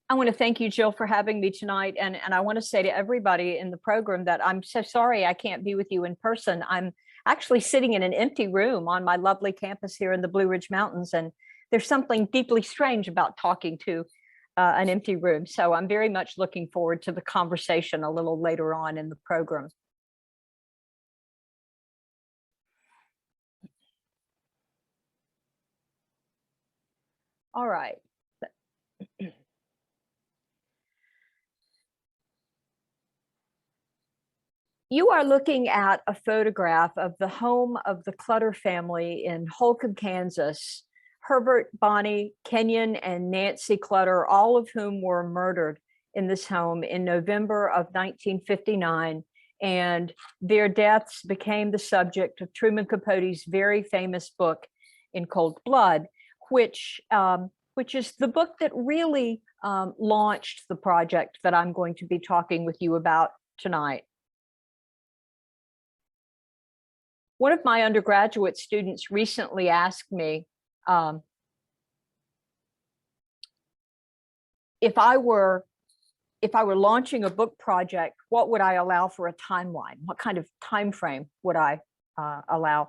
I want to thank you, Jill, for having me tonight. And I want to say to everybody in the program that I'm so sorry I can't be with you in person. I'm actually sitting in an empty room on my lovely campus here in the Blue Ridge Mountains. And there's something deeply strange about talking to an empty room. So I'm very much looking forward to the conversation a little later on in the program. All right. You are looking at a photograph of the home of the Clutter family in Holcomb, Kansas. Herbert, Bonnie, Kenyon, and Nancy Clutter, all of whom were murdered in this home in November of 1959. And their deaths became the subject of Truman Capote's very famous book, In Cold Blood, which is the book that really launched the project that I'm going to be talking with you about tonight. One of my undergraduate students recently asked me if I were launching a book project, what would I allow for a timeline? What kind of time frame would I allow?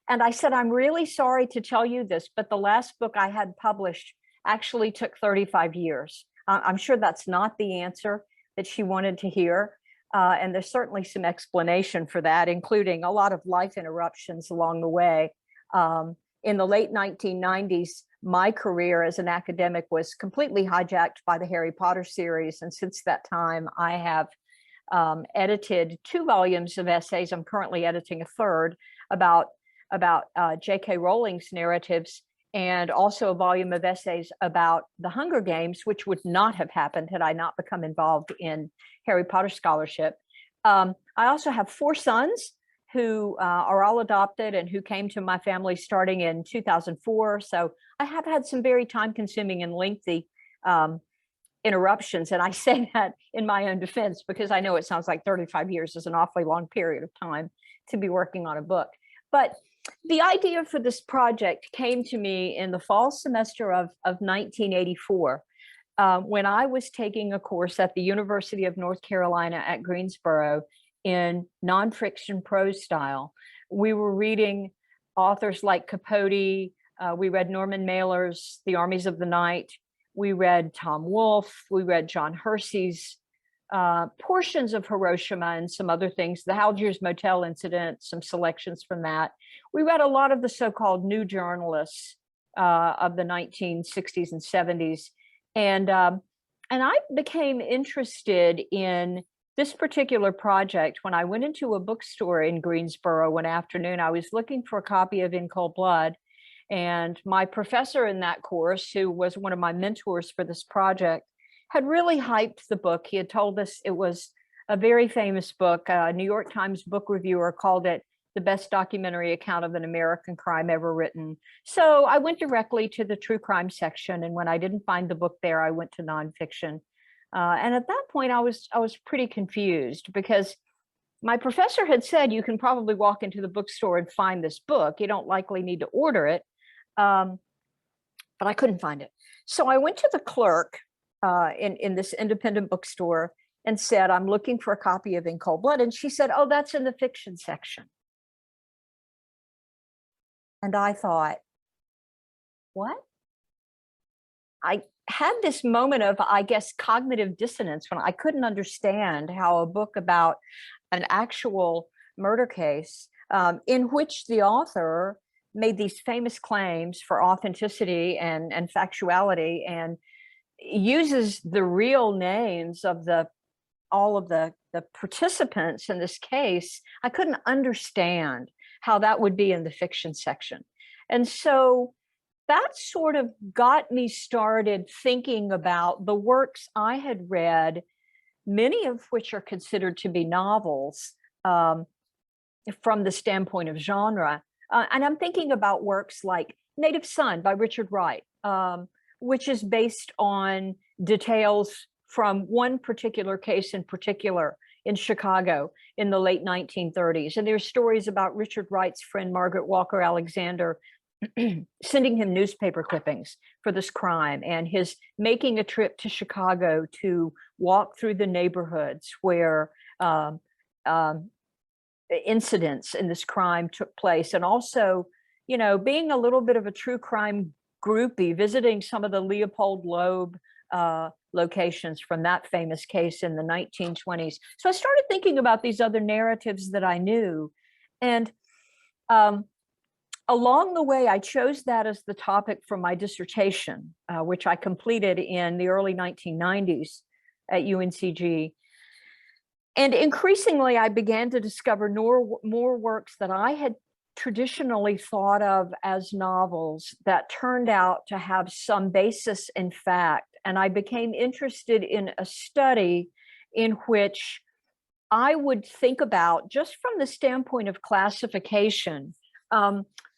And I said, I'm really sorry to tell you this, but the last book I had published actually took 35 years. I'm sure that's not the answer that she wanted to hear. And there's certainly some explanation for that, including a lot of life interruptions along the way. In the late 1990s, my career as an academic was completely hijacked by the Harry Potter series. And since that time, I have edited 2 volumes of essays. I'm currently editing a third about J.K. Rowling's narratives, and also a volume of essays about the Hunger Games, which would not have happened had I not become involved in Harry Potter scholarship. I also have 4 sons who are all adopted and who came to my family starting in 2004. So I have had some very time-consuming and lengthy interruptions. And I say that in my own defense, because I know it sounds like 35 years is an awfully long period of time to be working on a book. But the idea for this project came to me in the fall semester of 1984, when I was taking a course at the University of North Carolina at Greensboro in nonfiction prose style. We were reading authors like Capote. We read Norman Mailer's The Armies of the Night. We read Tom Wolfe. We read John Hersey's portions of Hiroshima and some other things, the Algiers Motel incident, some selections from that. We read a lot of the so-called new journalists of the 1960s and 70s. And I became interested in this particular project when I went into a bookstore in Greensboro one afternoon. I was looking for a copy of In Cold Blood. And my professor in that course, who was one of my mentors for this project, had really hyped the book. He had told us it was a very famous book. A New York Times book reviewer called it the best documentary account of an American crime ever written. So I went directly to the true crime section. And when I didn't find the book there, I went to nonfiction. And at that point, I was pretty confused, because my professor had said, you can probably walk into the bookstore and find this book. You don't likely need to order it. But I couldn't find it. So I went to the clerk in this independent bookstore and said, I'm looking for a copy of In Cold Blood. And she said, oh, that's in the fiction section. And I thought, what? I had this moment of, I guess, cognitive dissonance when I couldn't understand how a book about an actual murder case in which the author made these famous claims for authenticity and factuality, and uses the real names of all of the participants in this case. I couldn't understand how that would be in the fiction section. And so that sort of got me started thinking about the works I had read, many of which are considered to be novels from the standpoint of genre. And I'm thinking about works like Native Son by Richard Wright, which is based on details from one particular case in particular in Chicago in the late 1930s. And there's stories about Richard Wright's friend, Margaret Walker Alexander, sending him newspaper clippings for this crime, and his making a trip to Chicago to walk through the neighborhoods where incidents in this crime took place, and also, you know, being a little bit of a true crime groupie, visiting some of the Leopold Loeb locations from that famous case in the 1920s. So I started thinking about these other narratives that I knew. And along the way, I chose that as the topic for my dissertation, which I completed in the early 1990s at UNCG. And increasingly, I began to discover more works that I had traditionally thought of as novels that turned out to have some basis in fact. And I became interested in a study in which I would think about, just from the standpoint of classification,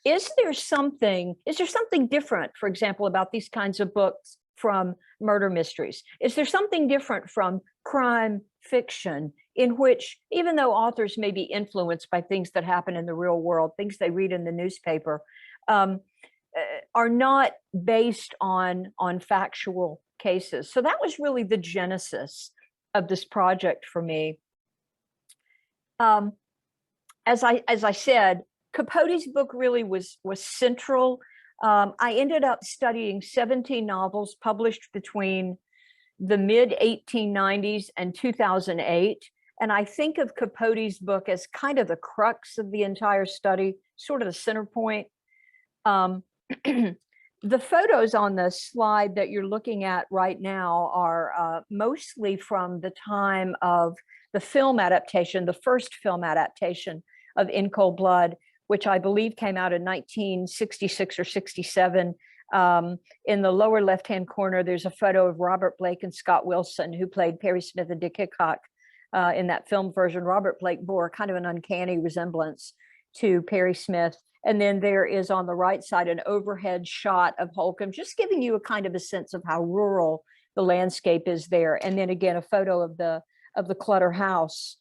is there something different, for example, about these kinds of books from murder mysteries? Is there something different from crime fiction, in which, even though authors may be influenced by things that happen in the real world, things they read in the newspaper, are not based on factual cases? So that was really the genesis of this project for me. As I said, Capote's book really was central. I ended up studying 17 novels published between the mid 1890s and 2008. And I think of Capote's book as kind of the crux of the entire study, sort of the center point. The photos on the slide that you're looking at right now are mostly from the time of the film adaptation, the first film adaptation of In Cold Blood, which I believe came out in 1966 or 67. In the lower left-hand corner, there's a photo of Robert Blake and Scott Wilson, who played Perry Smith and Dick Hickok in that film version. Robert Blake bore kind of an uncanny resemblance to Perry Smith. And then there is on the right side an overhead shot of Holcomb, just giving you a kind of a sense of how rural the landscape is there. And then again, a photo of the Clutter house.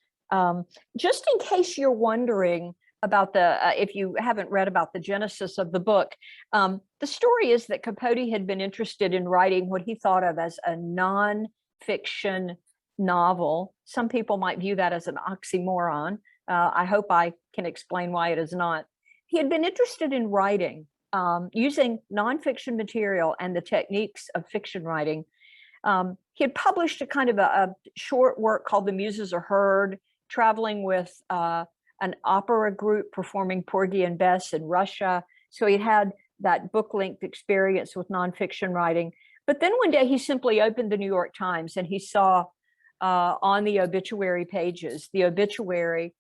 Just in case you're wondering about if you haven't read about the genesis of the book, the story is that Capote had been interested in writing what he thought of as a non-fiction novel. Some people might view that as an oxymoron. I hope I can explain why it is not. He had been interested in writing, using nonfiction material and the techniques of fiction writing. He had published a kind of a short work called The Muses Are Heard, traveling with an opera group performing Porgy and Bess in Russia. So he had that book-length experience with nonfiction writing. But then one day he simply opened the New York Times and he saw on the obituary pages, the obituary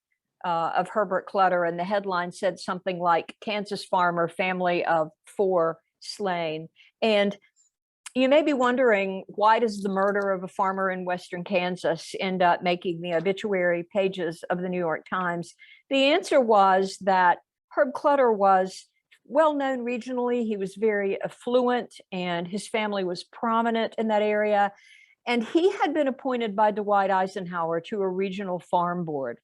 of Herbert Clutter, and the headline said something like "Kansas farmer, family of 4 slain." And you may be wondering, why does the murder of a farmer in Western Kansas end up making the obituary pages of the New York Times? The answer was that Herb Clutter was well known regionally. He was very affluent and his family was prominent in that area. And he had been appointed by Dwight Eisenhower to a regional farm board,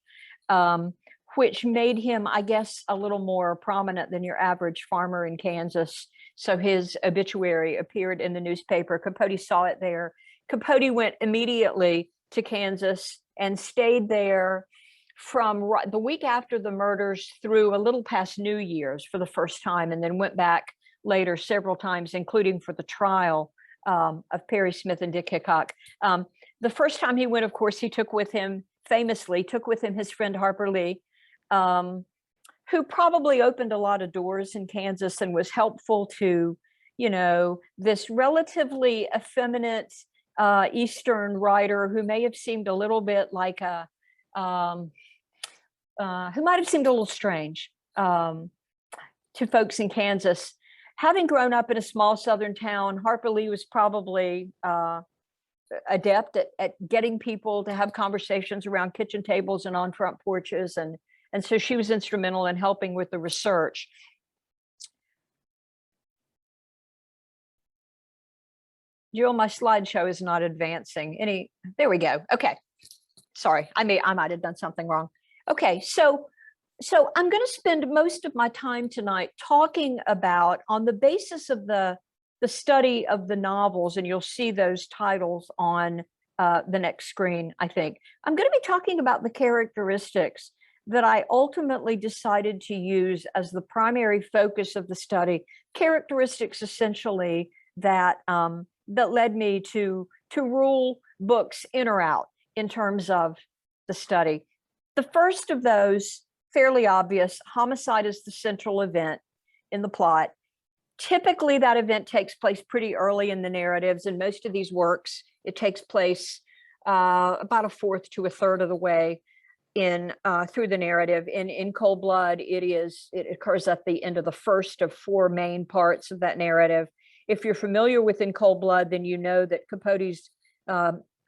which made him, I guess, a little more prominent than your average farmer in Kansas. So his obituary appeared in the newspaper. Capote saw it there. Capote went immediately to Kansas and stayed there from the week after the murders through a little past New Year's for the first time, and then went back later several times, including for the trial of Perry Smith and Dick Hickok. The first time he went, of course, he famously took with him his friend Harper Lee, who probably opened a lot of doors in Kansas and was helpful to, this relatively effeminate Eastern writer who may have seemed a little bit like who might have seemed a little strange to folks in Kansas. Having grown up in a small Southern town, Harper Lee was probably adept at getting people to have conversations around kitchen tables and on front porches. And so she was instrumental in helping with the research. Jill, my slideshow is not advancing. There we go. Okay. Sorry, I might have done something wrong. Okay, so So I'm going to spend most of my time tonight talking about, on the basis of the study of the novels, and you'll see those titles on the next screen, I think. I'm going to be talking about the characteristics that I ultimately decided to use as the primary focus of the study, characteristics essentially that that led me to rule books in or out in terms of the study. The first of those, fairly obvious, homicide is the central event in the plot. Typically, that event takes place pretty early in the narratives. In most of these works, it takes place about a fourth to a third of the way in through the narrative. In Cold Blood, it occurs at the end of the first of four main parts of that narrative. If you're familiar with In Cold Blood, then you know that Capote's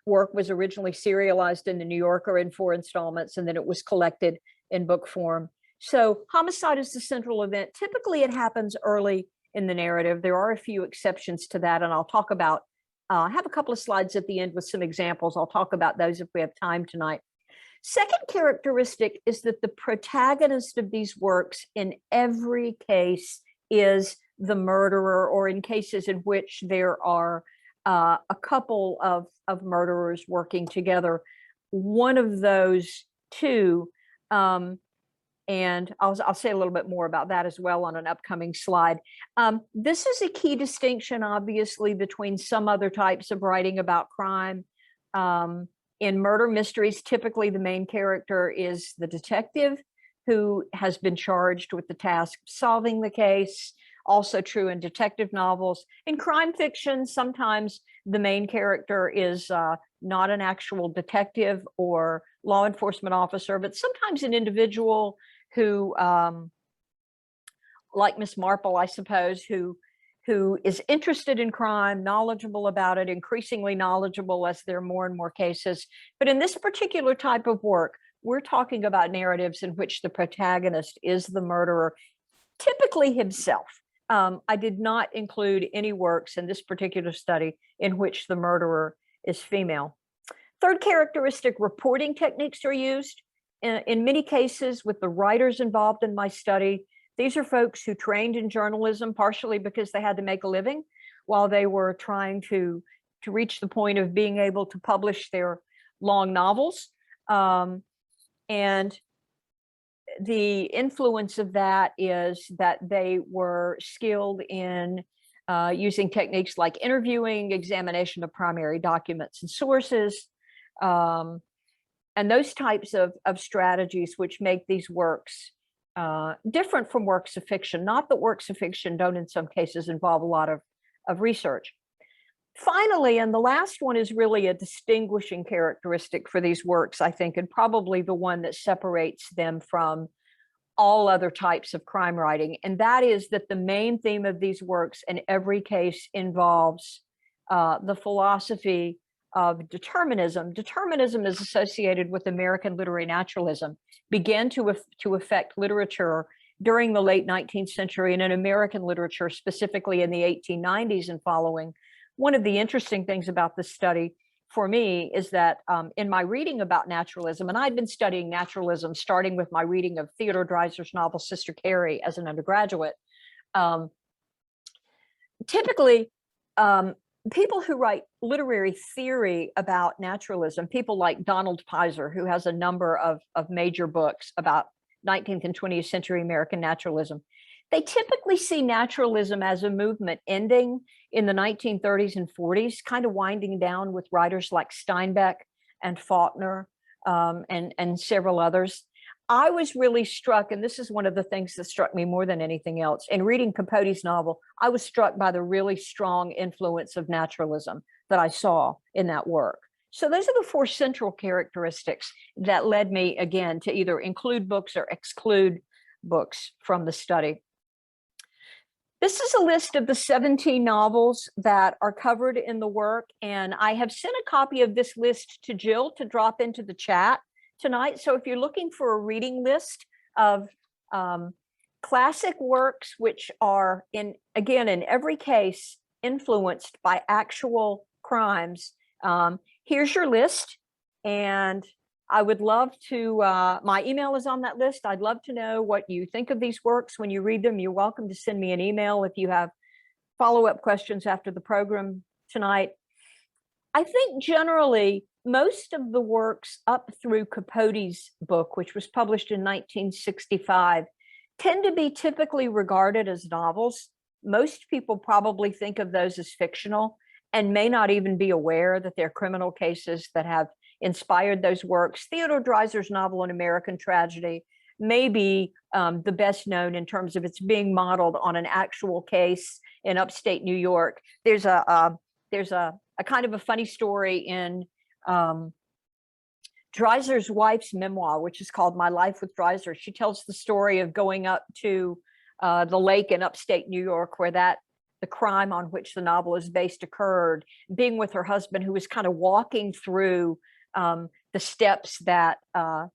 work was originally serialized in the New Yorker in 4 installments, and then it was collected in book form. So homicide is the central event. Typically, it happens early in the narrative. There are a few exceptions to that, and I'll talk about, I have a couple of slides at the end with some examples. I'll talk about those if we have time tonight. Second characteristic is that the protagonist of these works in every case is the murderer, or in cases in which there are a couple of murderers working together, one of those two, and I'll say a little bit more about that as well on an upcoming slide. This is a key distinction, obviously, between some other types of writing about crime. In murder mysteries, typically the main character is the detective who has been charged with the task of solving the case. Also true in detective novels. In crime fiction, sometimes the main character is not an actual detective or law enforcement officer, but sometimes an individual who, like Miss Marple, I suppose, who is interested in crime, knowledgeable about it, increasingly knowledgeable as there are more and more cases. But in this particular type of work, we're talking about narratives in which the protagonist is the murderer, typically himself. I did not include any works in this particular study in which the murderer is female. Third characteristic, reporting techniques are used. In many cases, with the writers involved in my study, these are folks who trained in journalism, partially because they had to make a living while they were trying to reach the point of being able to publish their long novels. And the influence of that is that they were skilled in using techniques like interviewing, examination of primary documents and sources, and those types of strategies which make these works different from works of fiction. Not that works of fiction don't in some cases involve a lot of research. Finally, and the last one is really a distinguishing characteristic for these works, I think, and probably the one that separates them from all other types of crime writing. And that is that the main theme of these works in every case involves the philosophy of determinism. Determinism is associated with American literary naturalism, began to affect literature during the late 19th century and in American literature, specifically in the 1890s and following. One of the interesting things about this study for me is that in my reading about naturalism, and I'd been studying naturalism starting with my reading of Theodore Dreiser's novel Sister Carrie as an undergraduate, typically people who write literary theory about naturalism, people like Donald Pizer, who has a number of major books about 19th and 20th century American naturalism, they typically see naturalism as a movement ending in the 1930s and 40s, kind of winding down with writers like Steinbeck and Faulkner and several others. I was really struck, and this is one of the things that struck me more than anything else, in reading Capote's novel, I was struck by the really strong influence of naturalism that I saw in that work. So those are the four central characteristics that led me, again, to either include books or exclude books from the study. This is a list of the 17 novels that are covered in the work, and I have sent a copy of this list to Jill to drop into the chat tonight. So if you're looking for a reading list of classic works which are, in every case, influenced by actual crimes, here's your list. And I would love to, my email is on that list. I'd love to know what you think of these works when you read them. You're welcome to send me an email if you have follow-up questions after the program tonight. I think generally most of the works up through Capote's book, which was published in 1965, tend to be typically regarded as novels. Most people probably think of those as fictional and may not even be aware that they're criminal cases that have inspired those works. Theodore Dreiser's novel, An American Tragedy, may be the best known in terms of it's being modeled on an actual case in upstate New York. There's a kind of a funny story in Dreiser's wife's memoir, which is called My Life with Dreiser. She tells the story of going up to the lake in upstate New York where the crime on which the novel is based occurred, being with her husband, who was kind of walking through the steps that the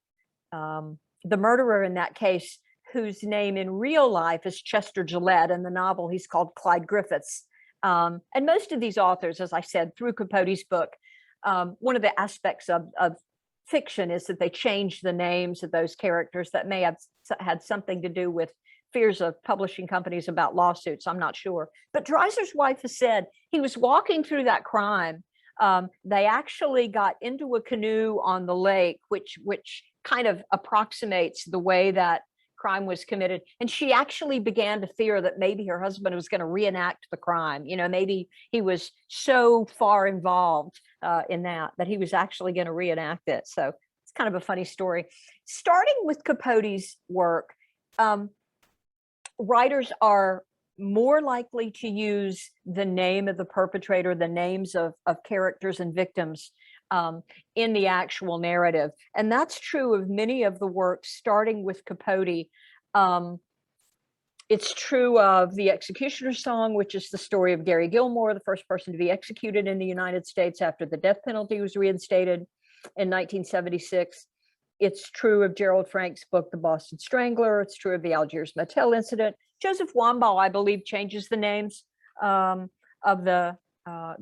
murderer in that case, whose name in real life is Chester Gillette, in the novel he's called Clyde Griffiths. And most of these authors, as I said, through Capote's book, one of the aspects of fiction is that they change the names of those characters that may have had something to do with fears of publishing companies about lawsuits. I'm not sure. But Dreiser's wife has said he was walking through that crime. They actually got into a canoe on the lake, which kind of approximates the way that crime was committed. And she actually began to fear that maybe her husband was going to reenact the crime. You know, maybe he was so far involved in that he was actually going to reenact it. So it's kind of a funny story. Starting with Capote's work, writers are more likely to use the name of the perpetrator, the names of characters and victims in the actual narrative. And that's true of many of the works, starting with Capote. It's true of The Executioner's Song, which is the story of Gary Gilmore, the first person to be executed in the United States after the death penalty was reinstated in 1976. It's true of Gerald Frank's book, The Boston Strangler. It's true of the Algiers Motel incident. Joseph Wambaugh, I believe, changes the names of the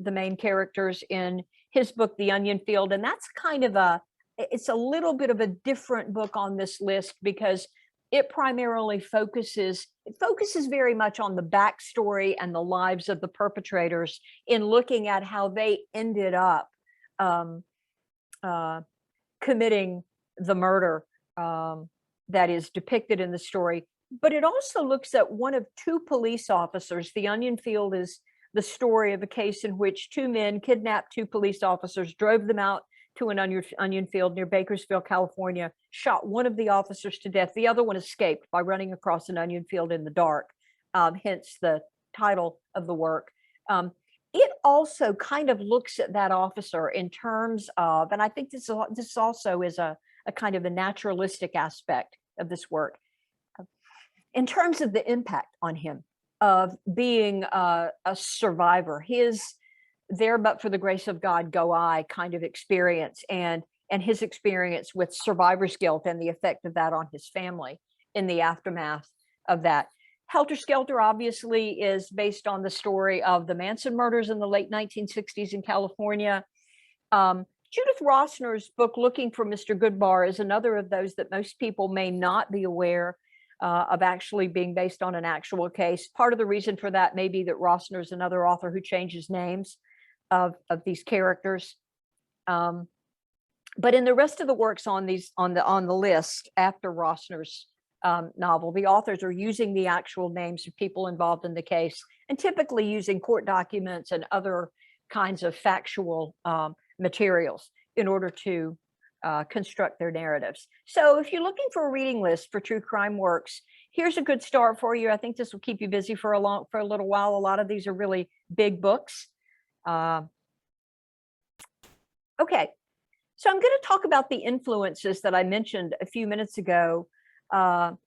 main characters in his book, The Onion Field. And that's kind of it's a little bit of a different book on this list because it primarily focuses very much on the backstory and the lives of the perpetrators in looking at how they ended up committing the murder that is depicted in the story. But it also looks at one of two police officers. The Onion Field is the story of a case in which two men kidnapped two police officers, drove them out to an onion field near Bakersfield, California, shot one of the officers to death. The other one escaped by running across an onion field in the dark, hence the title of the work. It also kind of looks at that officer in terms of, and I think this also is a kind of a naturalistic aspect of this work, in terms of the impact on him of being a survivor, his there but for the grace of God go I kind of experience, and his experience with survivor's guilt and the effect of that on his family in the aftermath of that. Helter Skelter obviously is based on the story of the Manson murders in the late 1960s in California. Judith Rossner's book, Looking for Mr. Goodbar, is another of those that most people may not be aware of actually being based on an actual case. Part of the reason for that may be that Rossner is another author who changes names of these characters. But in the rest of the works on the list after Rossner's novel, the authors are using the actual names of people involved in the case, and typically using court documents and other kinds of factual materials in order to construct their narratives. So if you're looking for a reading list for true crime works, here's a good start for you. I think this will keep you busy for a little while. A lot of these are really big books. Okay, so I'm going to talk about the influences that I mentioned a few minutes ago, kind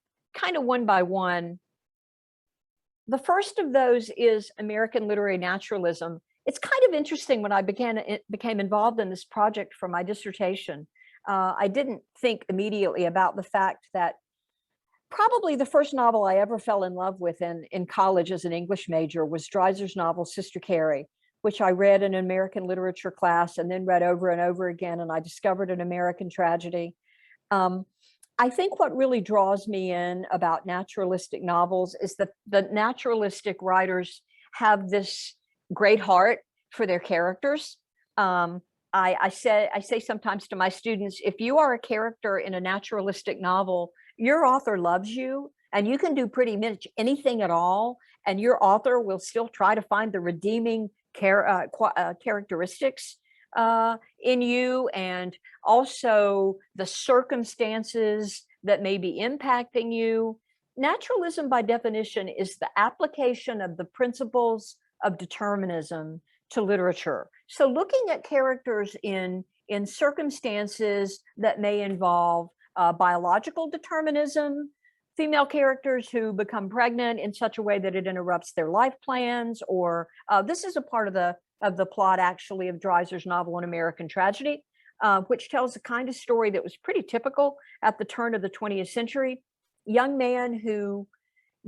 of one by one. The first of those is American literary naturalism. It's kind of interesting when I became involved in this project for my dissertation. I didn't think immediately about the fact that probably the first novel I ever fell in love with in college as an English major was Dreiser's novel, Sister Carrie, which I read in an American literature class and then read over and over again, and I discovered an American tragedy. I think what really draws me in about naturalistic novels is that the naturalistic writers have this great heart for their characters. I say sometimes to my students, if you are a character in a naturalistic novel, your author loves you, and you can do pretty much anything at all, and your author will still try to find the redeeming characteristics in you, and also the circumstances that may be impacting you. Naturalism, by definition, is the application of the principles of determinism to literature. So looking at characters in circumstances that may involve biological determinism, female characters who become pregnant in such a way that it interrupts their life plans, or this is a part of the plot actually of Dreiser's novel An American Tragedy, which tells a kind of story that was pretty typical at the turn of the 20th century. Young man who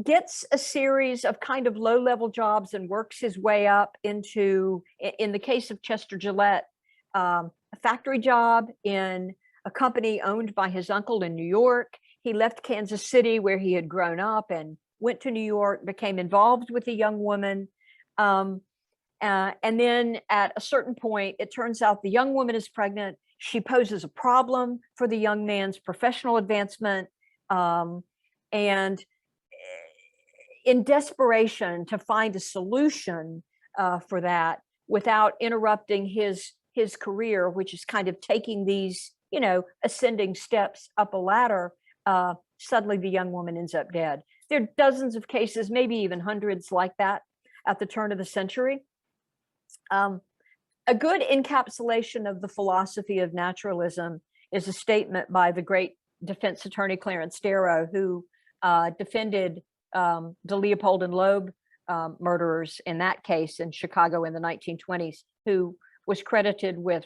gets a series of kind of low-level jobs and works his way up into, in the case of Chester Gillette, a factory job in a company owned by his uncle in New York. He left Kansas City, where he had grown up, and went to New York, became involved with a young woman. And then at a certain point, it turns out the young woman is pregnant. She poses a problem for the young man's professional advancement. And in desperation to find a solution for that without interrupting his career, which is kind of taking these, ascending steps up a ladder, suddenly the young woman ends up dead. There are dozens of cases, maybe even hundreds like that at the turn of the century. A good encapsulation of the philosophy of naturalism is a statement by the great defense attorney Clarence Darrow, who defended the Leopold and Loeb murderers in that case in Chicago in the 1920s, who was credited with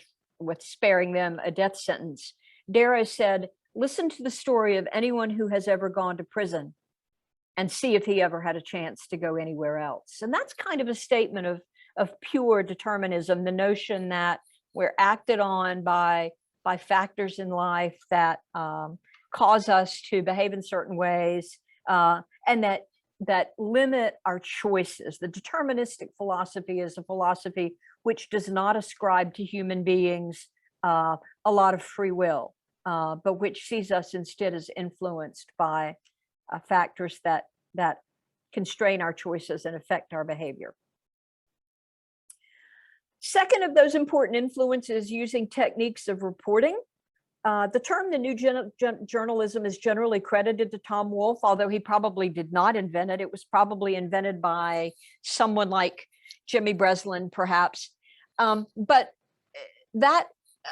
sparing them a death sentence. Darrow said, "Listen to the story of anyone who has ever gone to prison and see if he ever had a chance to go anywhere else." And that's kind of a statement of pure determinism, the notion that we're acted on by factors in life that cause us to behave in certain ways, and that limit our choices. The deterministic philosophy is a philosophy which does not ascribe to human beings a lot of free will, but which sees us instead as influenced by factors that constrain our choices and affect our behavior. Second of those important influences, using techniques of reporting. The term the new journalism is generally credited to Tom Wolfe, although he probably did not invent it. It was probably invented by someone like Jimmy Breslin, perhaps. But that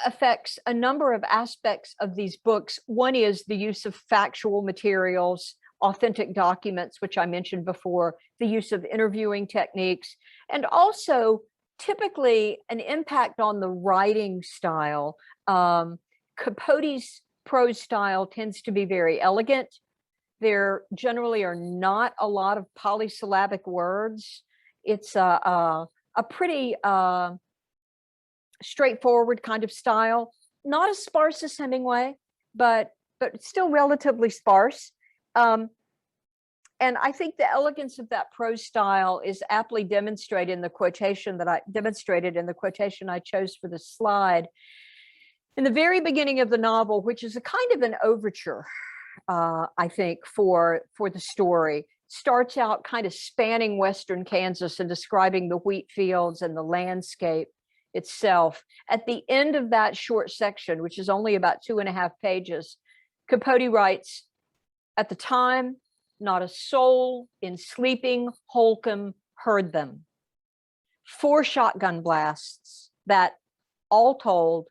affects a number of aspects of these books. One is the use of factual materials, authentic documents, which I mentioned before, the use of interviewing techniques, and also typically an impact on the writing style. Capote's prose style tends to be very elegant. There generally are not a lot of polysyllabic words. It's a pretty straightforward kind of style, not as sparse as Hemingway, but still relatively sparse. And I think the elegance of that prose style is aptly demonstrated in the quotation I chose for this slide. In the very beginning of the novel, which is a kind of an overture, I think, for the story, starts out kind of spanning Western Kansas and describing the wheat fields and the landscape itself. At the end of that short section, which is only about 2.5 pages, Capote writes, "At the time, not a soul in sleeping Holcomb heard them. 4 shotgun blasts that, all told,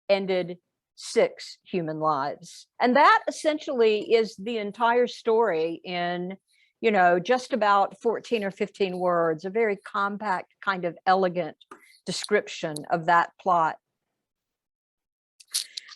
ended 6 human lives." And that essentially is the entire story in, just about 14 or 15 words, a very compact, kind of elegant description of that plot.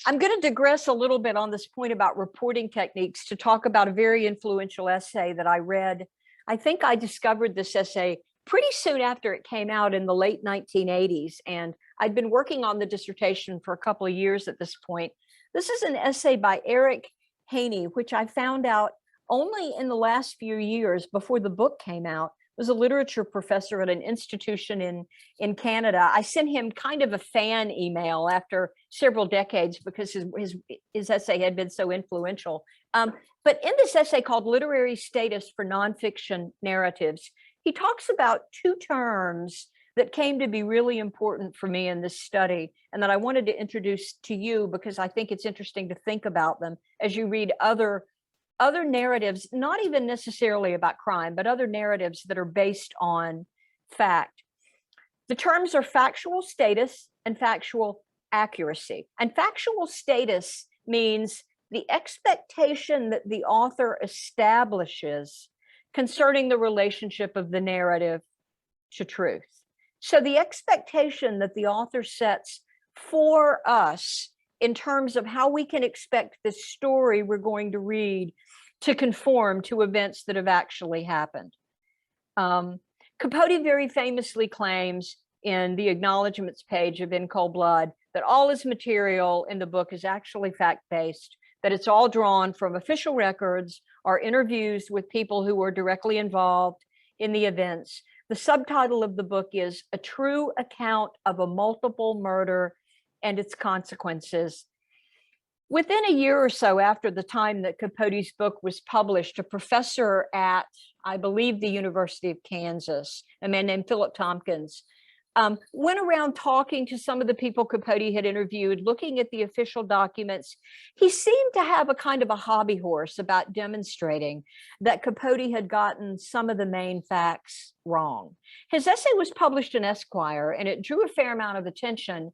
I'm going to digress a little bit on this point about reporting techniques to talk about a very influential essay that I read. I think I discovered this essay pretty soon after it came out in the late 1980s. And I'd been working on the dissertation for a couple of years at this point. This is an essay by Eric Haney, which I found out only in the last few years before the book came out. Was a literature professor at an institution in Canada. I sent him kind of a fan email after several decades because his essay had been so influential. But in this essay called Literary Status for Nonfiction Narratives, he talks about two terms that came to be really important for me in this study and that I wanted to introduce to you because I think it's interesting to think about them as you read other narratives, not even necessarily about crime, but other narratives that are based on fact. The terms are factual status and factual accuracy. And factual status means the expectation that the author establishes concerning the relationship of the narrative to truth. So the expectation that the author sets for us in terms of how we can expect this story we're going to read to conform to events that have actually happened. Capote very famously claims in the acknowledgements page of In Cold Blood that all his material in the book is actually fact-based, that it's all drawn from official records or interviews with people who were directly involved in the events. The subtitle of the book is A True Account of a Multiple Murder and Its Consequences. Within a year or so after the time that Capote's book was published, a professor at, I believe, the University of Kansas, a man named Philip Tompkins, went around talking to some of the people Capote had interviewed, looking at the official documents. He seemed to have a kind of a hobby horse about demonstrating that Capote had gotten some of the main facts wrong. His essay was published in Esquire, and it drew a fair amount of attention.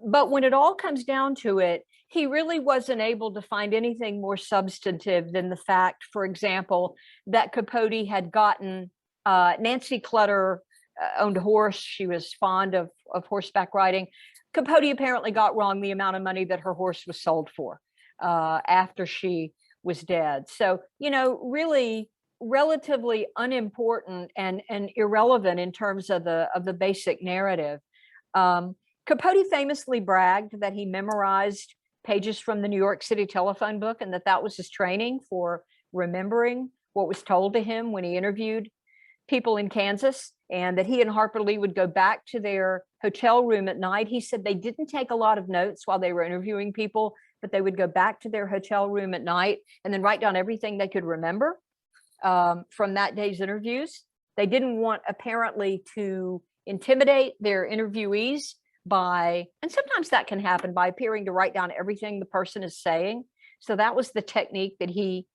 But when it all comes down to it, he really wasn't able to find anything more substantive than the fact, for example, that Capote had gotten Nancy Clutter owned a horse. She was fond of horseback riding. Capote apparently got wrong the amount of money that her horse was sold for after she was dead. So, you know, really relatively unimportant and irrelevant in terms of the basic narrative. Capote famously bragged that he memorized pages from the New York City telephone book and that was his training for remembering what was told to him when he interviewed people in Kansas, and that he and Harper Lee would go back to their hotel room at night. He said they didn't take a lot of notes while they were interviewing people, but they would go back to their hotel room at night and then write down everything they could remember from that day's interviews. They didn't want apparently to intimidate their interviewees by, and sometimes that can happen by appearing to write down everything the person is saying. So that was the technique that he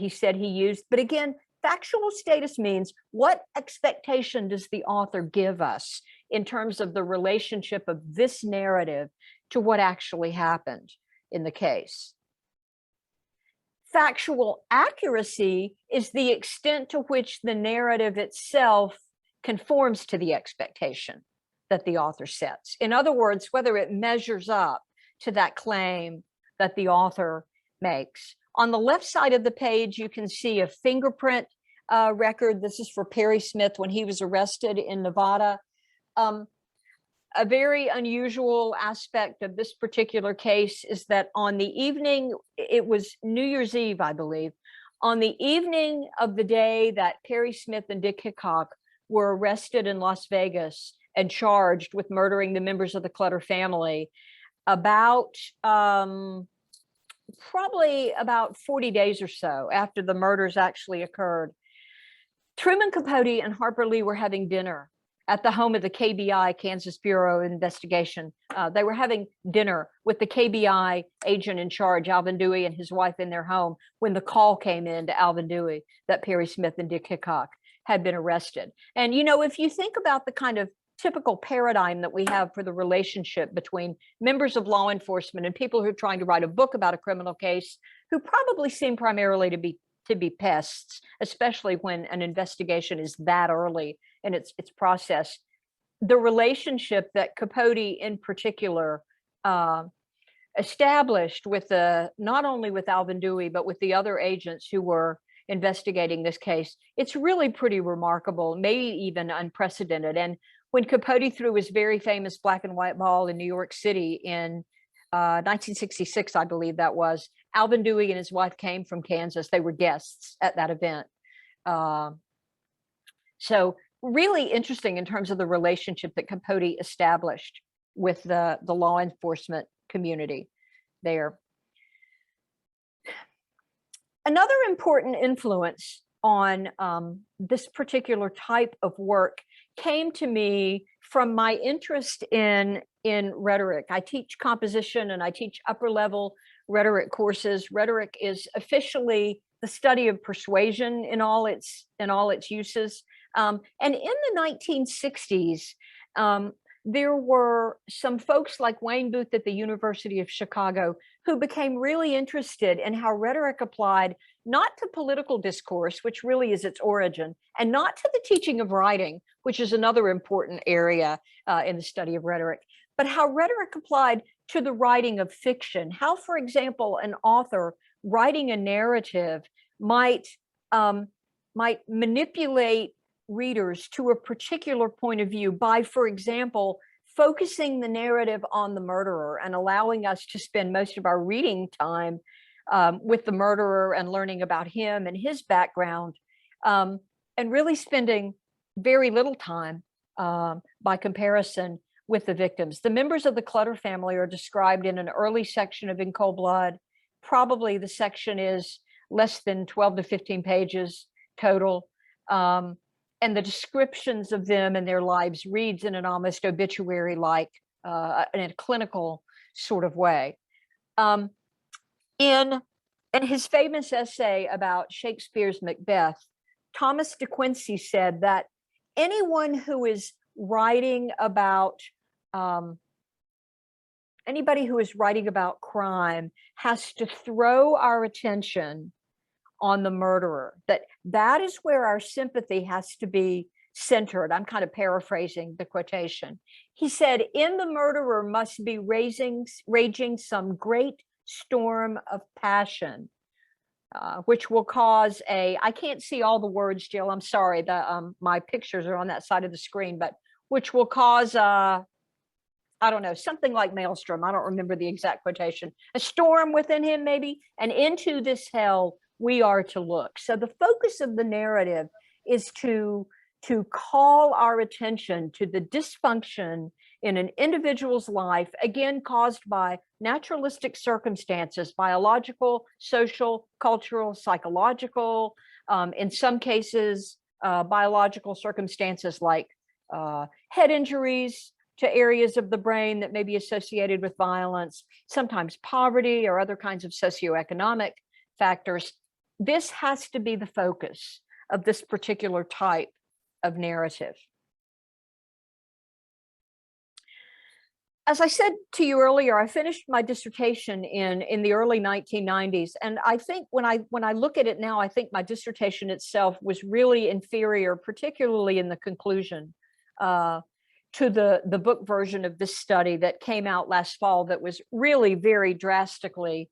said he used. But again, factual status means what expectation does the author give us in terms of the relationship of this narrative to what actually happened in the case. Factual accuracy is the extent to which the narrative itself conforms to the expectation that the author sets. In other words, whether it measures up to that claim that the author makes. On the left side of the page, you can see a fingerprint record. This is for Perry Smith when he was arrested in Nevada. A very unusual aspect of this particular case is that on the evening, it was New Year's Eve, I believe, on the evening of the day that Perry Smith and Dick Hickok were arrested in Las Vegas and charged with murdering the members of the Clutter family, about probably about 40 days or so after the murders actually occurred, Truman Capote and Harper Lee were having dinner at the home of the KBI, Kansas Bureau of Investigation. They were having dinner with the KBI agent in charge, Alvin Dewey, and his wife in their home when the call came in to Alvin Dewey that Perry Smith and Dick Hickok had been arrested. And, you know, if you think about the kind of typical paradigm that we have for the relationship between members of law enforcement and people who are trying to write a book about a criminal case, who probably seem primarily to be pests, especially when an investigation is that early in its process. The relationship that Capote in particular established with not only with Alvin Dewey, but with the other agents who were investigating this case. It's really pretty remarkable, maybe even unprecedented. And when Capote threw his very famous black and white ball in New York City in 1966, I believe that was, Alvin Dewey and his wife came from Kansas. They were guests at that event. So really interesting in terms of the relationship that Capote established with the law enforcement community there. Another important influence on this particular type of work came to me from my interest in rhetoric. I teach composition and I teach upper level rhetoric courses. Rhetoric is officially the study of persuasion in all its uses. And in the 1960s, there were some folks like Wayne Booth at the University of Chicago who became really interested in how rhetoric applied not to political discourse, which really is its origin, and not to the teaching of writing, which is another important area in the study of rhetoric, but how rhetoric applied to the writing of fiction. How, for example, an author writing a narrative might manipulate readers to a particular point of view by, for example, focusing the narrative on the murderer and allowing us to spend most of our reading time with the murderer and learning about him and his background, and really spending very little time by comparison with the victims. The members of the Clutter family are described in an early section of In Cold Blood. Probably the section is less than 12 to 15 pages total. And the descriptions of them and their lives reads in an almost obituary-like, in a clinical sort of way. In his famous essay about Shakespeare's Macbeth, Thomas De Quincey said that anyone who is writing about anybody who is writing about crime has to throw our attention on the murderer, that is where our sympathy has to be centered. I'm kind of paraphrasing the quotation. He said, in the murderer must be raging some great storm of passion, which will cause I can't see all the words, Jill, I'm sorry, my pictures are on that side of the screen, but which will cause, I don't know, something like maelstrom. I don't remember the exact quotation. A storm within him, maybe, and into this hell we are to look. So the focus of the narrative is to call our attention to the dysfunction in an individual's life, again, caused by naturalistic circumstances, biological, social, cultural, psychological, in some cases, biological circumstances like head injuries to areas of the brain that may be associated with violence, sometimes poverty or other kinds of socioeconomic factors. This has to be the focus of this particular type of narrative. As I said to you earlier, I finished my dissertation in the early 1990s, and I think when I look at it now, I think my dissertation itself was really inferior, particularly in the conclusion, to the book version of this study that came out last fall that was really very drastically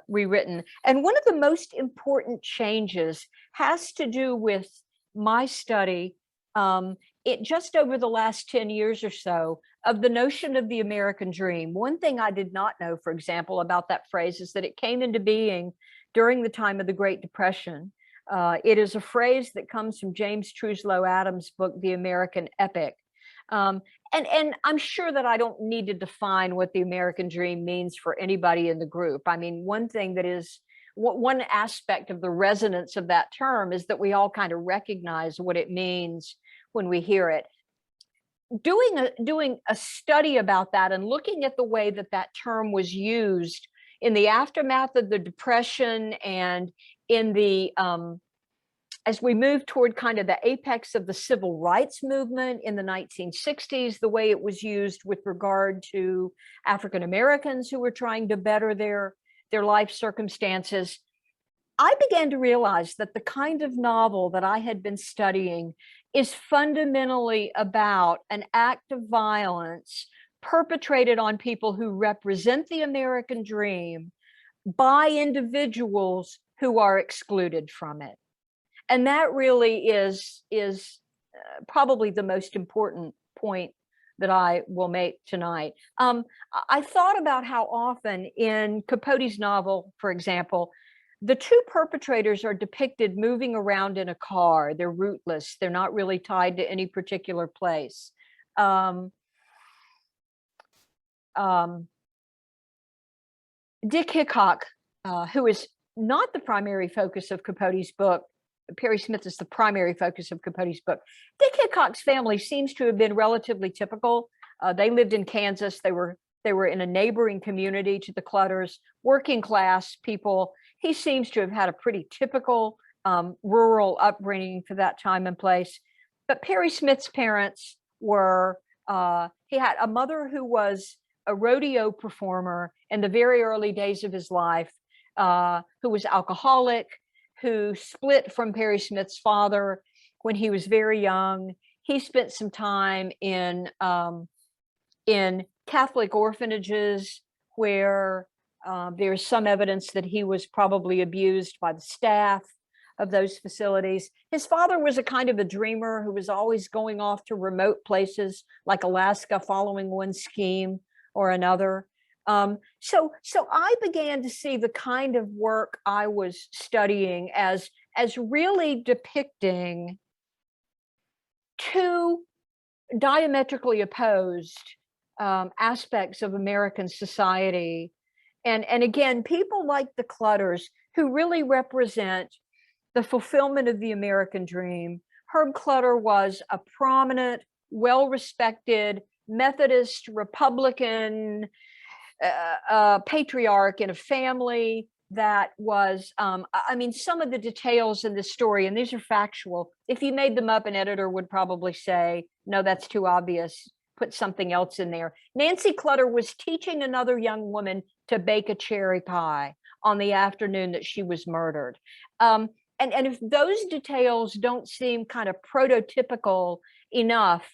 rewritten. And one of the most important changes has to do with my study, it just over the last 10 years or so, of the notion of the American dream. One thing I did not know, for example, about that phrase is that it came into being during the time of the Great Depression. It is a phrase that comes from James Truslow Adams' book, The American Epic. And I'm sure that I don't need to define what the American dream means for anybody in the group. I mean, one aspect of the resonance of that term is that we all kind of recognize what it means when we hear it. Doing a study about that and looking at the way that that term was used in the aftermath of the Depression and in the as we move toward kind of the apex of the civil rights movement in the 1960s, the way it was used with regard to African Americans who were trying to better their life circumstances, I began to realize that the kind of novel that I had been studying is fundamentally about an act of violence perpetrated on people who represent the American dream by individuals who are excluded from it. And that really is probably the most important point that I will make tonight. I thought about how often in Capote's novel, for example, the two perpetrators are depicted moving around in a car. They're rootless. They're not really tied to any particular place. Dick Hickok, who is not the primary focus of Capote's book, Perry Smith is the primary focus of Capote's book. Dick Hickok's family seems to have been relatively typical. They lived in Kansas. They were in a neighboring community to the Clutters, working class people. He seems to have had a pretty typical rural upbringing for that time and place. But Perry Smith's parents were, he had a mother who was a rodeo performer in the very early days of his life, who was alcoholic, who split from Perry Smith's father when he was very young. He spent some time in Catholic orphanages where there's some evidence that he was probably abused by the staff of those facilities. His father was a kind of a dreamer who was always going off to remote places like Alaska, following one scheme or another. So I began to see the kind of work I was studying as really depicting two diametrically opposed aspects of American society. And again, people like the Clutters, who really represent the fulfillment of the American dream. Herb Clutter was a prominent, well-respected Methodist, Republican patriarch in a family that was, I mean, some of the details in this story, and these are factual. If you made them up, an editor would probably say, no, that's too obvious, put something else in there. Nancy Clutter was teaching another young woman to bake a cherry pie on the afternoon that she was murdered. And if those details don't seem kind of prototypical enough,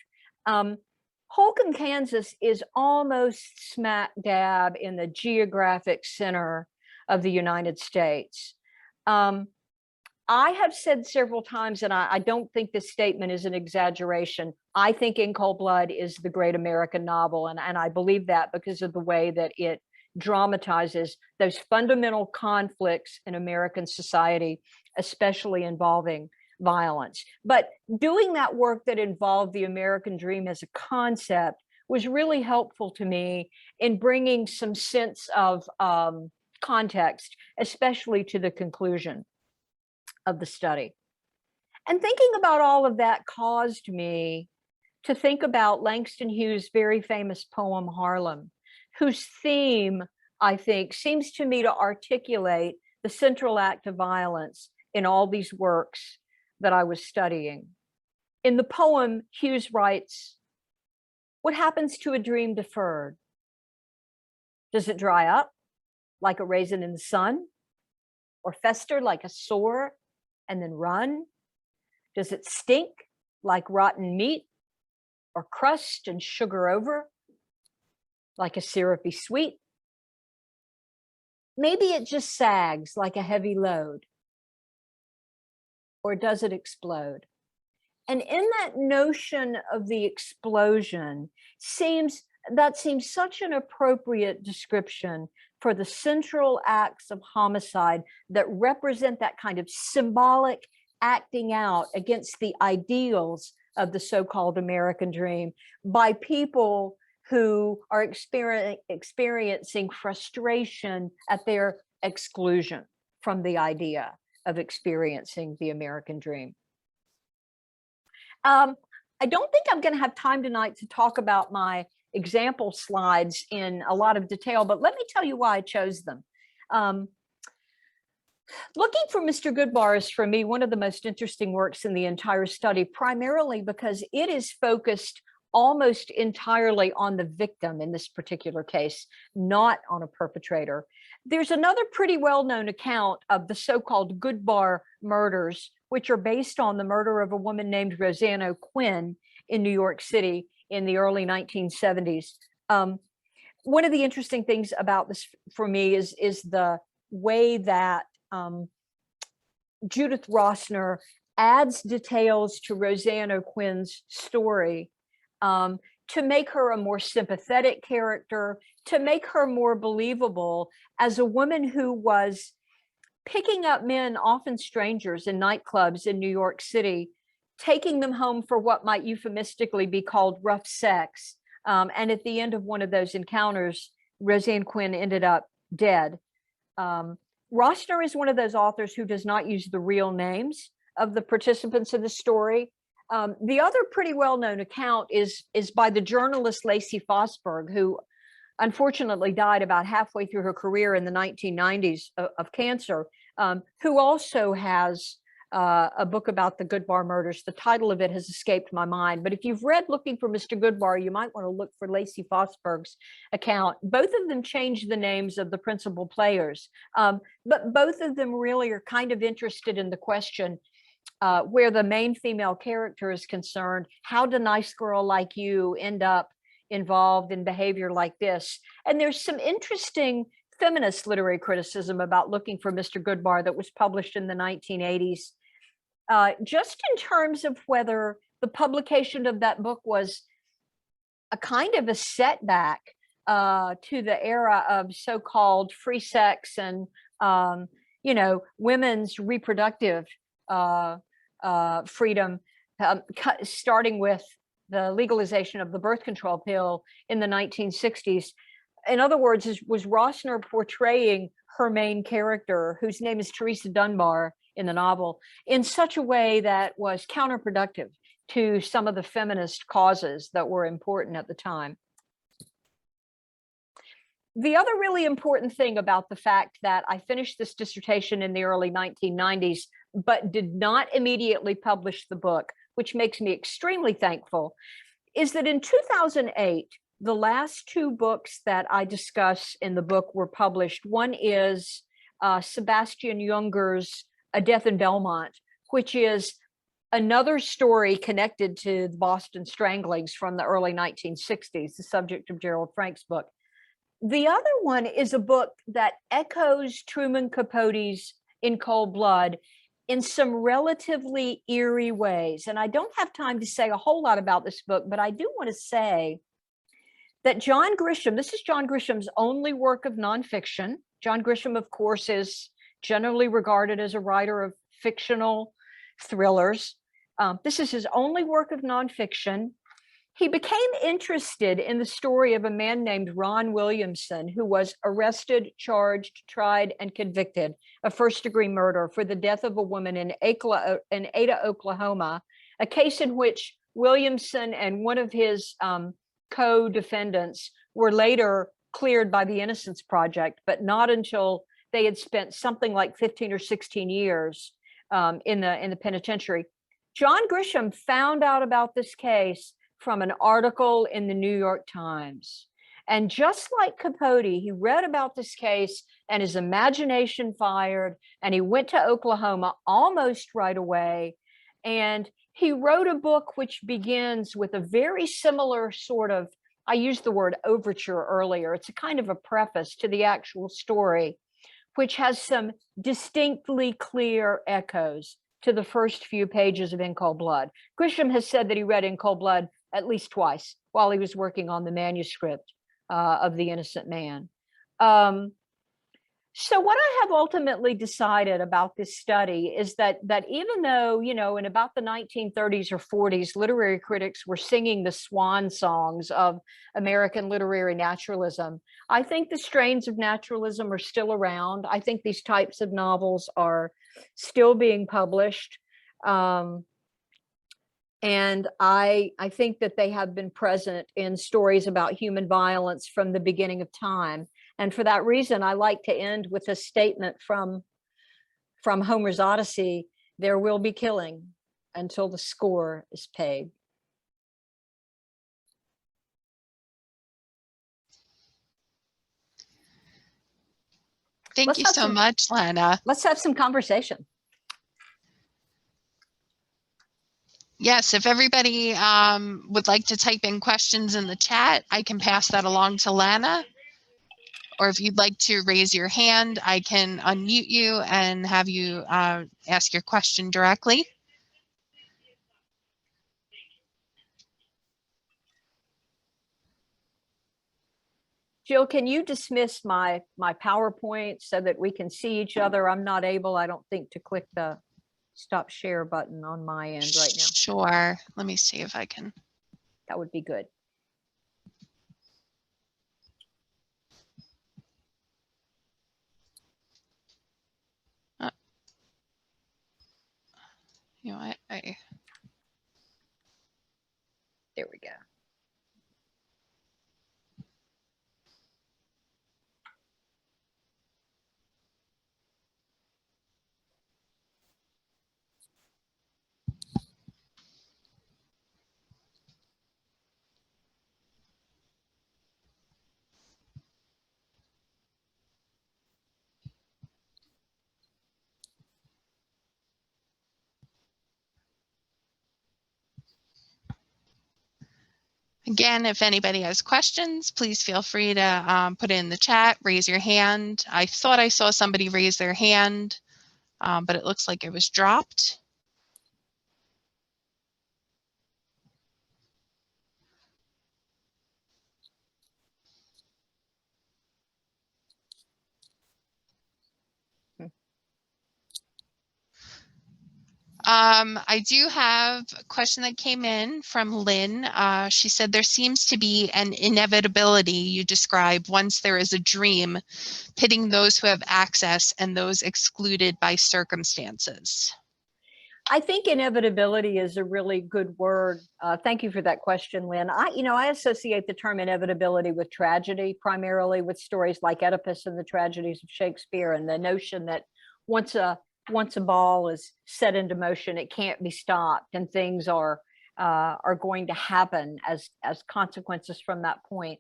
Holcomb, Kansas is almost smack dab in the geographic center of the United States. I have said several times, and I don't think this statement is an exaggeration, I think In Cold Blood is the great American novel, and I believe that because of the way that it dramatizes those fundamental conflicts in American society, especially involving violence. But doing that work that involved the American dream as a concept was really helpful to me in bringing some sense of context, especially to the conclusion of the study. And thinking about all of that caused me to think about Langston Hughes' very famous poem, Harlem, whose theme, I think, seems to me to articulate the central act of violence in all these works that I was studying. In the poem, Hughes writes, "What happens to a dream deferred? Does it dry up like a raisin in the sun, or fester like a sore and then run? Does it stink like rotten meat, or crust and sugar over like a syrupy sweet? Maybe it just sags like a heavy load, or does it explode?" And in that notion of the explosion seems such an appropriate description for the central acts of homicide that represent that kind of symbolic acting out against the ideals of the so-called American dream by people who are experiencing frustration at their exclusion from the idea of experiencing the American dream. I don't think I'm going to have time tonight to talk about my example slides in a lot of detail, but let me tell you why I chose them. Looking for Mr. Goodbar is, for me, one of the most interesting works in the entire study, primarily because it is focused almost entirely on the victim in this particular case, not on a perpetrator. There's another pretty well-known account of the so-called Goodbar murders, which are based on the murder of a woman named Rosanna O'Quinn in New York City in the early 1970s. One of the interesting things about this for me is the way that Judith Rossner adds details to Roseanne O'Quinn's story to make her a more sympathetic character, to make her more believable as a woman who was picking up men, often strangers, in nightclubs in New York City, taking them home for what might euphemistically be called rough sex. And at the end of one of those encounters, Roseanne Quinn ended up dead. Rossner is one of those authors who does not use the real names of the participants in the story. The other pretty well-known account is by the journalist Lacey Fosberg, who unfortunately died about halfway through her career in the 1990s of cancer, who also has a book about the Goodbar murders. The title of it has escaped my mind, but if you've read Looking for Mr. Goodbar, you might want to look for Lacey Fosberg's account. Both of them changed the names of the principal players, but both of them really are kind of interested in the question, where the main female character is concerned, how did a nice girl like you end up involved in behavior like this? And there's some interesting feminist literary criticism about Looking for Mr. Goodbar that was published in the 1980s. Just in terms of whether the publication of that book was a kind of a setback to the era of so-called free sex and, women's reproductive freedom, starting with the legalization of the birth control pill in the 1960s. In other words, was Rossner portraying her main character, whose name is Teresa Dunbar in the novel, in such a way that was counterproductive to some of the feminist causes that were important at the time. The other really important thing about the fact that I finished this dissertation in the early 1990s, but did not immediately publish the book, which makes me extremely thankful, is that in 2008, the last two books that I discuss in the book were published. One is Sebastian Junger's A Death in Belmont, which is another story connected to the Boston Stranglings from the early 1960s, the subject of Gerald Frank's book. The other one is a book that echoes Truman Capote's In Cold Blood in some relatively eerie ways. And I don't have time to say a whole lot about this book, but I do want to say that John Grisham, this is John Grisham's only work of nonfiction. John Grisham, of course, is generally regarded as a writer of fictional thrillers. This is his only work of nonfiction. He became interested in the story of a man named Ron Williamson, who was arrested, charged, tried, and convicted of first-degree murder for the death of a woman in Ada, Oklahoma, a case in which Williamson and one of his co-defendants were later cleared by the Innocence Project, but not until they had spent something like 15 or 16 years in the penitentiary. John Grisham found out about this case from an article in the New York Times. And just like Capote, he read about this case and his imagination fired, and he went to Oklahoma almost right away. And he wrote a book which begins with a very similar sort of, I used the word overture earlier. It's a kind of a preface to the actual story, which has some distinctly clear echoes to the first few pages of In Cold Blood. Grisham has said that he read In Cold Blood at least twice while he was working on the manuscript of The Innocent Man. So what I have ultimately decided about this study is that even though, in about the 1930s or 40s, literary critics were singing the swan songs of American literary naturalism, I think the strains of naturalism are still around. I think these types of novels are still being published. And I think that they have been present in stories about human violence from the beginning of time. And for that reason, I like to end with a statement from Homer's Odyssey: there will be killing until the score is paid. Thank you so much, Lana. Let's have some conversation. Yes, if everybody would like to type in questions in the chat, I can pass that along to Lana. or if you'd like to raise your hand, I can unmute you and have you ask your question directly. Jill, can you dismiss my PowerPoint so that we can see each other? I'm not able, I don't think, to click the stop share button on my end right now. Sure. Let me see if I can. That would be good. You know, There we go. Again, if anybody has questions, please feel free to put it in the chat, raise your hand. I thought I saw somebody raise their hand, but it looks like it was dropped. I do have a question that came in from Lynn. She said, there seems to be an inevitability you describe once there is a dream, pitting those who have access and those excluded by circumstances. I think inevitability is a really good word. Thank you for that question, Lynn. I associate the term inevitability with tragedy, primarily with stories like Oedipus and the tragedies of Shakespeare, and the notion that once a ball is set into motion, it can't be stopped, and things are going to happen as consequences from that point.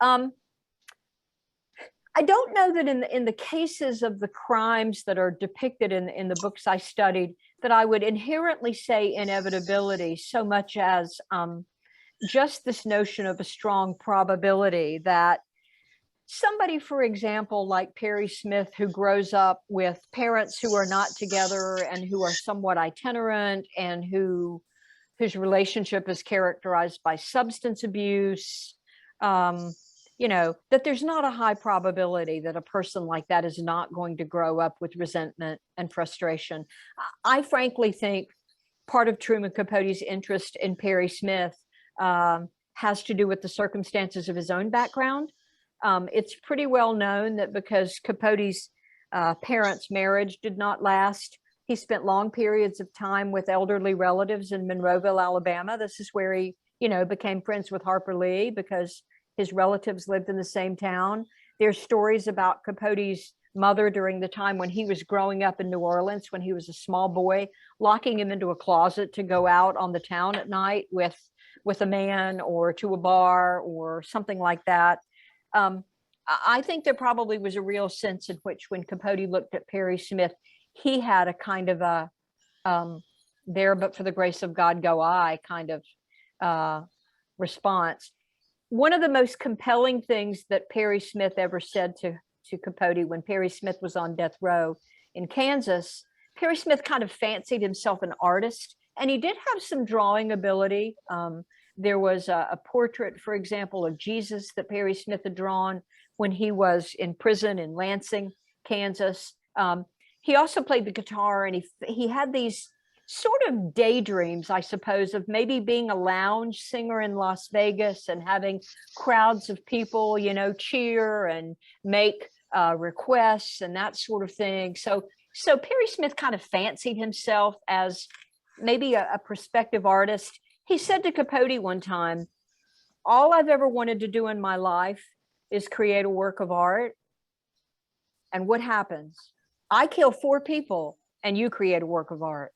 I don't know that in the cases of the crimes that are depicted in the books I studied, that I would inherently say inevitability so much as just this notion of a strong probability that somebody, for example, like Perry Smith, who grows up with parents who are not together and who are somewhat itinerant, and whose relationship is characterized by substance abuse, that there's not a high probability that a person like that is not going to grow up with resentment and frustration. I frankly think part of Truman Capote's interest in Perry Smith has to do with the circumstances of his own background. It's pretty well known that because Capote's parents' marriage did not last, he spent long periods of time with elderly relatives in Monroeville, Alabama. This is where he, became friends with Harper Lee, because his relatives lived in the same town. There's stories about Capote's mother during the time when he was growing up in New Orleans, when he was a small boy, locking him into a closet to go out on the town at night with a man, or to a bar or something like that. I think there probably was a real sense in which, when Capote looked at Perry Smith, he had a kind of a there but for the grace of God go I kind of response. One of the most compelling things that Perry Smith ever said to Capote when Perry Smith was on death row in Kansas, Perry Smith kind of fancied himself an artist, and he did have some drawing ability. There was a portrait, for example, of Jesus that Perry Smith had drawn when he was in prison in Lansing, Kansas. He also played the guitar, and he had these sort of daydreams, I suppose, of maybe being a lounge singer in Las Vegas and having crowds of people, cheer and make requests and that sort of thing. So Perry Smith kind of fancied himself as maybe a prospective artist. He said to Capote one time, all I've ever wanted to do in my life is create a work of art. And what happens? I kill 4 people and you create a work of art.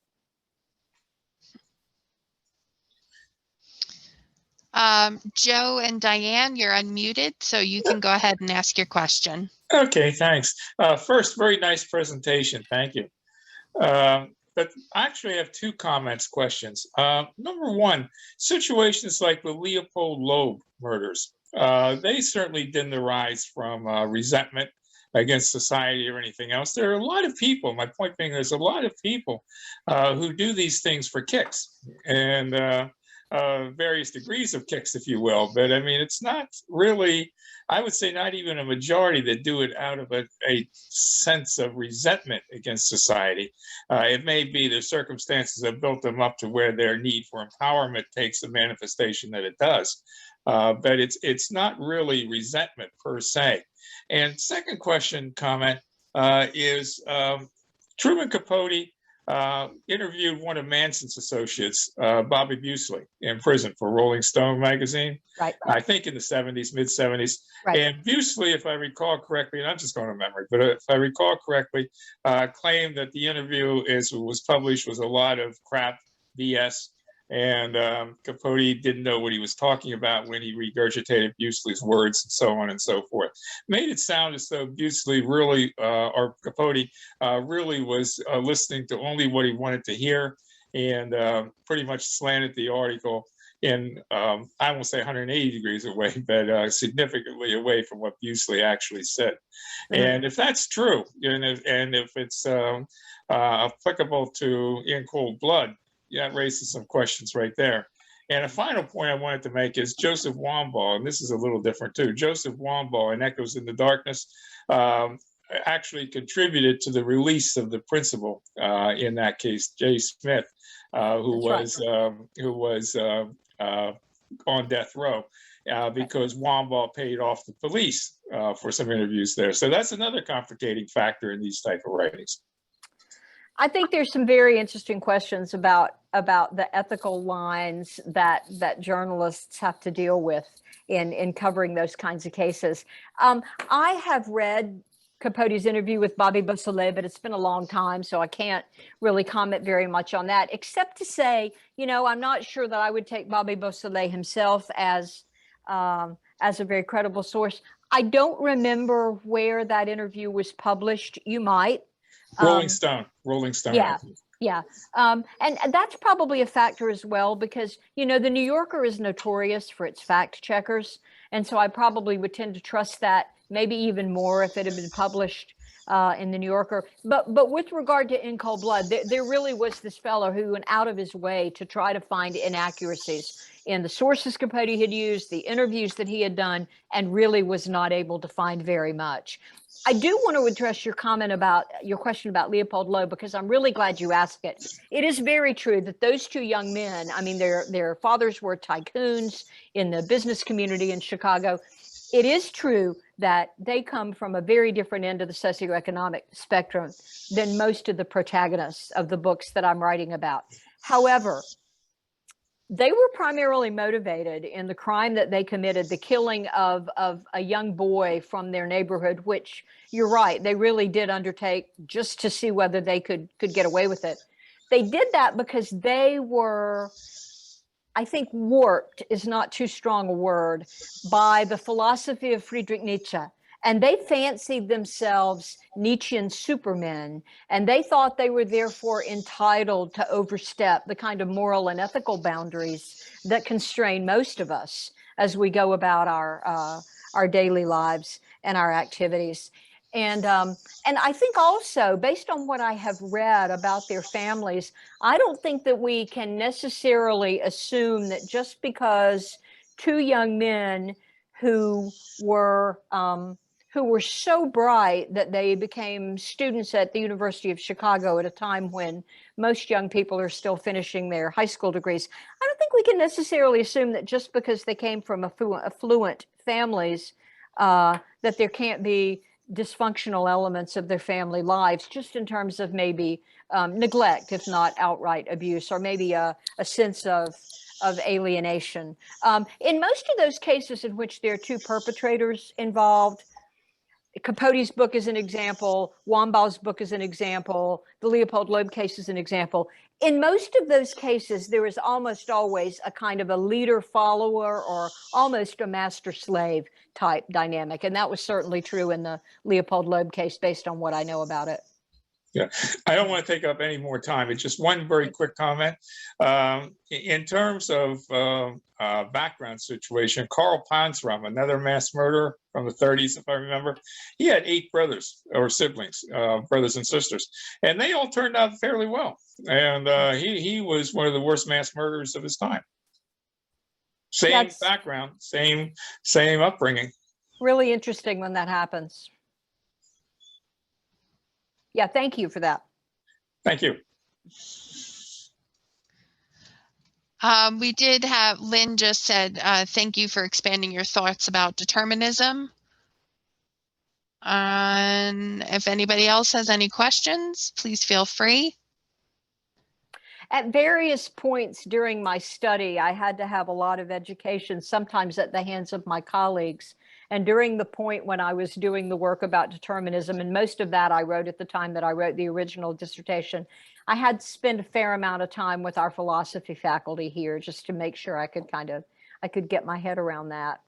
Joe and Diane, you're unmuted, so you can go ahead and ask your question. Okay, thanks. First, very nice presentation. Thank you. But actually, I have 2 questions. Number one, situations like the Leopold Loeb murders. they certainly didn't arise from resentment against society or anything else. There are a lot of people, my point being, there's a lot of people who do these things for kicks and various degrees of kicks, if you will. But I mean, it's not really, I would say not even a majority that do it out of a sense of resentment against society. It may be the circumstances that built them up to where their need for empowerment takes the manifestation that it does. But it's not really resentment per se. And second comment is Truman Capote interviewed one of Manson's associates, Bobby Buseley, in prison for Rolling Stone magazine. Right. I think in the 70s, mid 70s. Right. And Buseley, if I recall correctly, and I'm just going to memory, but if I recall correctly, claimed that the interview as it was published was a lot of crap, BS. And Capote didn't know what he was talking about when he regurgitated Buseley's words and so on and so forth. Made it sound as though Buseley really, or Capote really was listening to only what he wanted to hear and pretty much slanted the article in, I won't say 180 degrees away, but significantly away from what Buseley actually said. Mm-hmm. And if that's true, and if it's applicable to In Cold Blood, that raises some questions right there. And a final point I wanted to make is Joseph Wambaugh, and this is a little different too. Joseph Wambaugh in Echoes in the Darkness actually contributed to the release of the principal in that case, Jay Smith, who was on death row because Wambaugh paid off the police for some interviews there. So that's another complicating factor in these type of writings. I think there's some very interesting questions about the ethical lines that journalists have to deal with in covering those kinds of cases. I have read Capote's interview with Bobby Beausoleil, but it's been a long time, so I can't really comment very much on that, except to say, you know, I'm not sure that I would take Bobby Beausoleil himself as a very credible source. I don't remember where that interview was published. You might. Rolling Stone. Yeah, yeah. And that's probably a factor as well, because, you know, the New Yorker is notorious for its fact checkers. And so I probably would tend to trust that maybe even more if it had been published in the New Yorker. But with regard to In Cold Blood, there really was this fellow who went out of his way to try to find inaccuracies in the sources Capote had used, the interviews that he had done, and really was not able to find very much. I do want to address your question about Leopold Loeb, because I'm really glad you asked it. It is very true that those two young men, I mean, their fathers were tycoons in the business community in Chicago. It is true that they come from a very different end of the socioeconomic spectrum than most of the protagonists of the books that I'm writing about. However, they were primarily motivated in the crime that they committed, the killing of a young boy from their neighborhood, which, you're right, they really did undertake just to see whether they could get away with it. They did that because they were, I think warped is not too strong a word, by the philosophy of Friedrich Nietzsche. And they fancied themselves Nietzschean supermen, and they thought they were therefore entitled to overstep the kind of moral and ethical boundaries that constrain most of us as we go about our daily lives and our activities. And I think also, based on what I have read about their families, I don't think that we can necessarily assume that just because two young men who were so bright that they became students at the University of Chicago at a time when most young people are still finishing their high school degrees. I don't think we can necessarily assume that just because they came from affluent families, that there can't be dysfunctional elements of their family lives, just in terms of maybe neglect, if not outright abuse, or maybe a sense of alienation. In most of those cases in which there are two perpetrators involved, Capote's book is an example, Wambaugh's book is an example, the Leopold Loeb case is an example. In most of those cases, there is almost always a kind of a leader-follower or almost a master-slave type dynamic. And that was certainly true in the Leopold Loeb case based on what I know about it. Yeah, I don't want to take up any more time. It's just one very quick comment. In terms of background situation, Karl Panzram, another mass murderer from the 30s, if I remember, he had 8 brothers or siblings, brothers and sisters, and they all turned out fairly well. And he was one of the worst mass murderers of his time. Same background, same upbringing. Really interesting when that happens. Yeah, thank you for that. Thank you. We did have, Lynn just said, thank you for expanding your thoughts about determinism. And if anybody else has any questions, please feel free. At various points during my study, I had to have a lot of education, sometimes at the hands of my colleagues. And during the point when I was doing the work about determinism, and most of that I wrote at the time that I wrote the original dissertation, I had to spend a fair amount of time with our philosophy faculty here just to make sure I could get my head around that.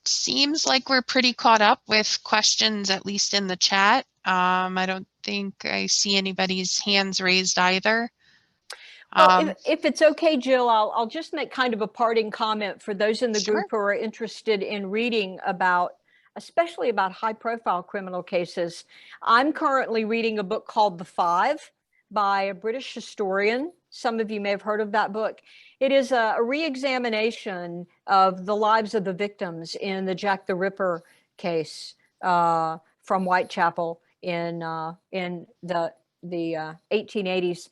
Seems like we're pretty caught up with questions, at least in the chat. I don't think I see anybody's hands raised either. Well, if it's okay, Jill, I'll just make kind of a parting comment for those in the Sure. group who are interested in reading about, especially about high-profile criminal cases. I'm currently reading a book called The Five by a British historian. Some of you may have heard of that book. It is a re-examination of the lives of the victims in the Jack the Ripper case from Whitechapel in the 1880s.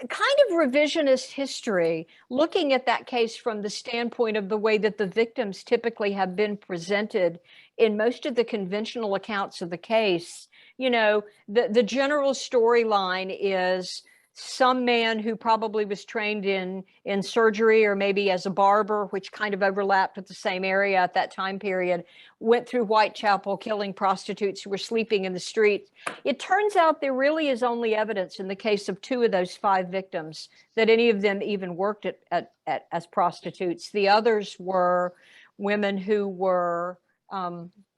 Kind of revisionist history, looking at that case from the standpoint of the way that the victims typically have been presented in most of the conventional accounts of the case. You know, the general storyline is some man who probably was trained in surgery or maybe as a barber, which kind of overlapped with the same area at that time period, went through Whitechapel killing prostitutes who were sleeping in the street. It turns out there really is only evidence in the case of 2 of those 5 victims that any of them even worked as prostitutes. The others were women who were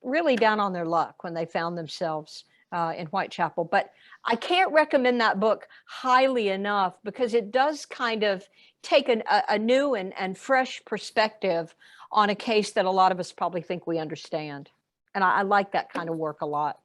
really down on their luck when they found themselves in Whitechapel. But I can't recommend that book highly enough because it does kind of take a new and fresh perspective on a case that a lot of us probably think we understand. And I like that kind of work a lot.